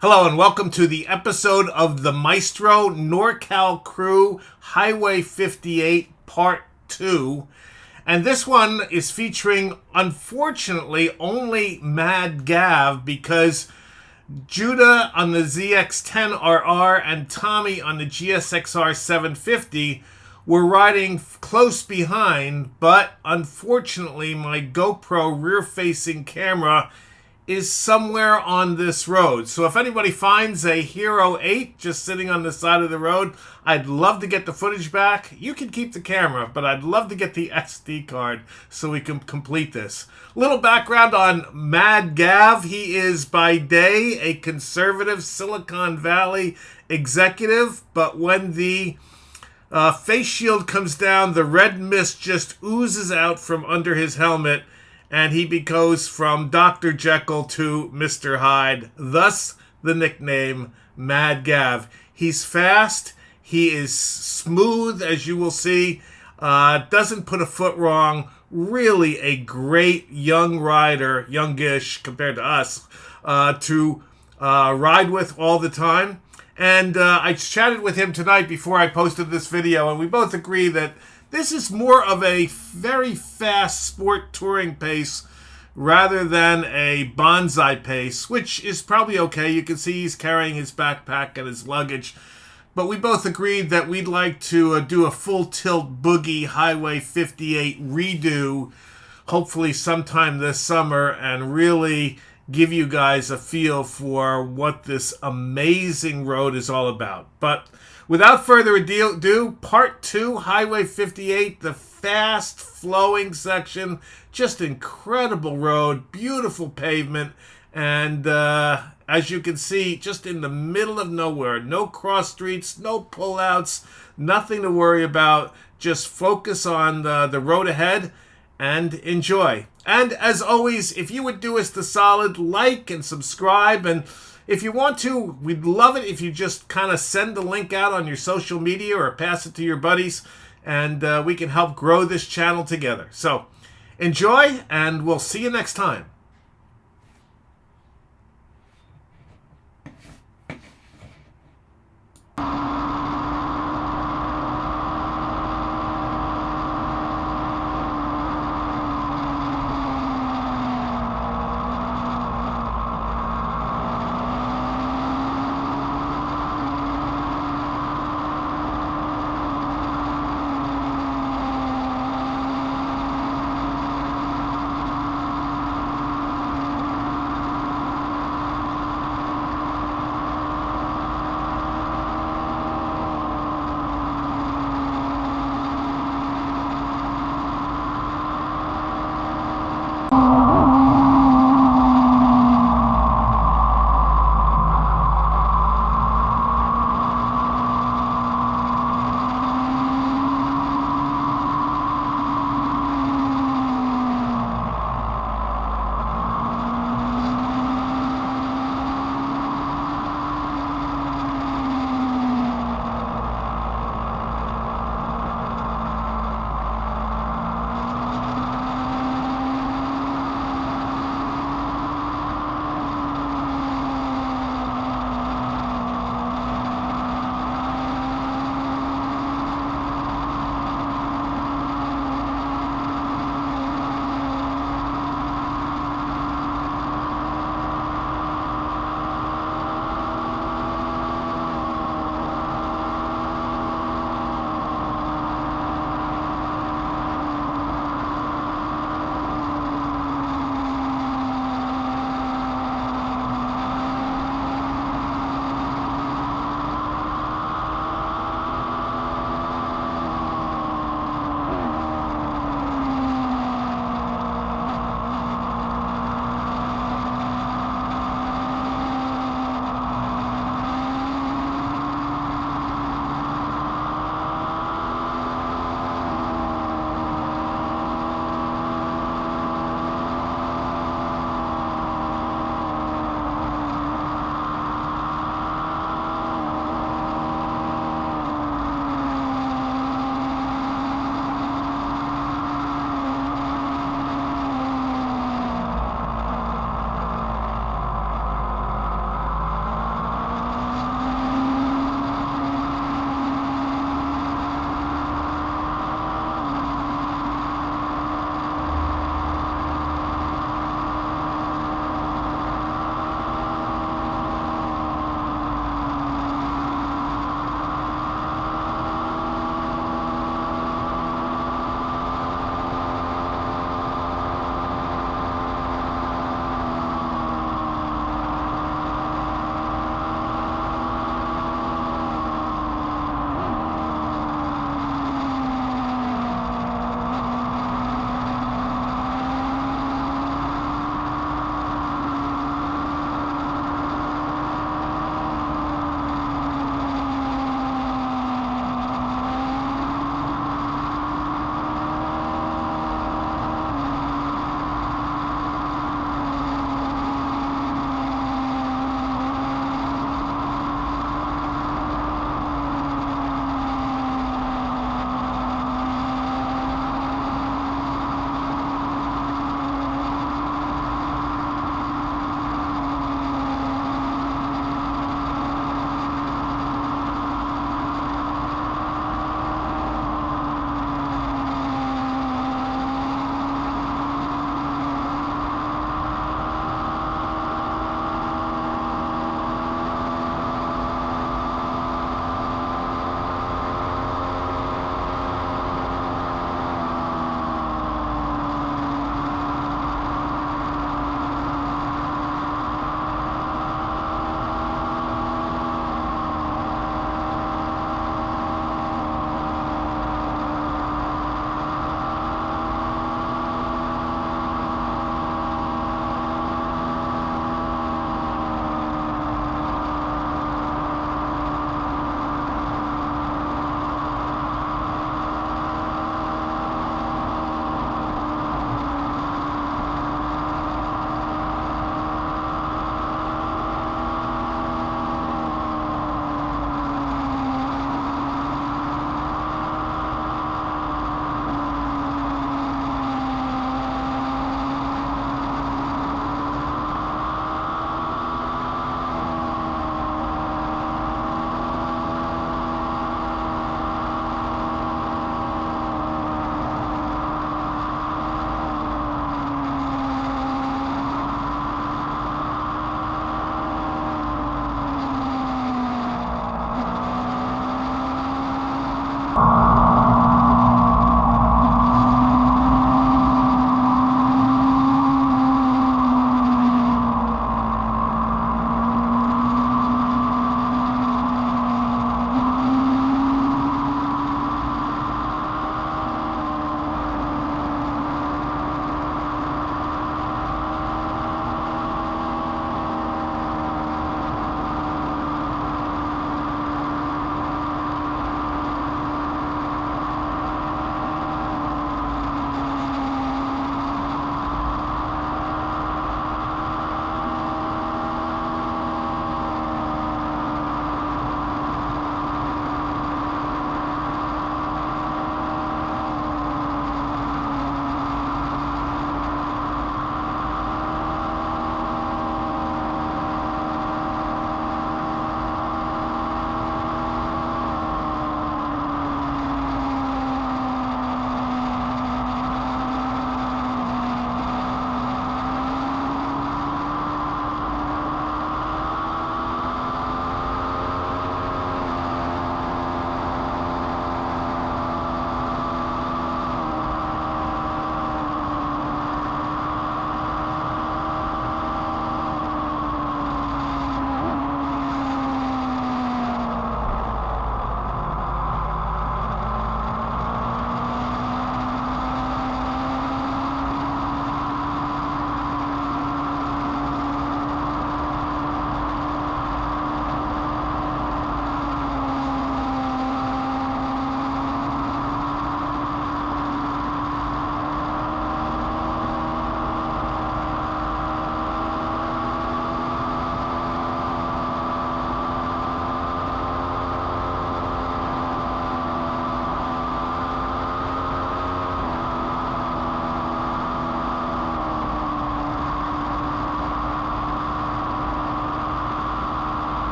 Hello and welcome to the episode of the Maestro NorCal Crew Highway 58 Part 2. And this one is featuring, unfortunately, only Mad Gav because Judah on the ZX-10RR and Tommy on the GSXR 750 were riding close behind, but unfortunately my GoPro rear-facing camera is somewhere on this road. So if anybody finds a Hero 8 just sitting on the side of the road, I'd love to get the footage back. You can keep the camera, but I'd love to get the SD card so we can complete this. Little background on Mad Gav. He is by day a conservative Silicon Valley executive, but when the face shield comes down, the red mist just oozes out from under his helmet, and he goes from Dr. Jekyll to Mr. Hyde, thus the nickname Mad Gav. He's fast, he is smooth, as you will see, doesn't put a foot wrong, really a great young rider, youngish compared to us, to ride with all the time. And I chatted with him tonight before I posted this video, and we both agree that this is more of a very fast sport touring pace rather than a bonsai pace, which is probably okay. You can see he's carrying his backpack and his luggage. But we both agreed that we'd like to do a full tilt boogie Highway 58 redo, hopefully sometime this summer, and really give you guys a feel for what this amazing road is all about. But without further ado, Part 2, Highway 58, the fast flowing section, just incredible road, beautiful pavement, and as you can see, just in the middle of nowhere, no cross streets, no pullouts, nothing to worry about, just focus on the road ahead and enjoy. And as always, if you would do us the solid, like and subscribe, and if you want to, we'd love it if you just kind of send the link out on your social media or pass it to your buddies, and we can help grow this channel together. So enjoy, and we'll see you next time.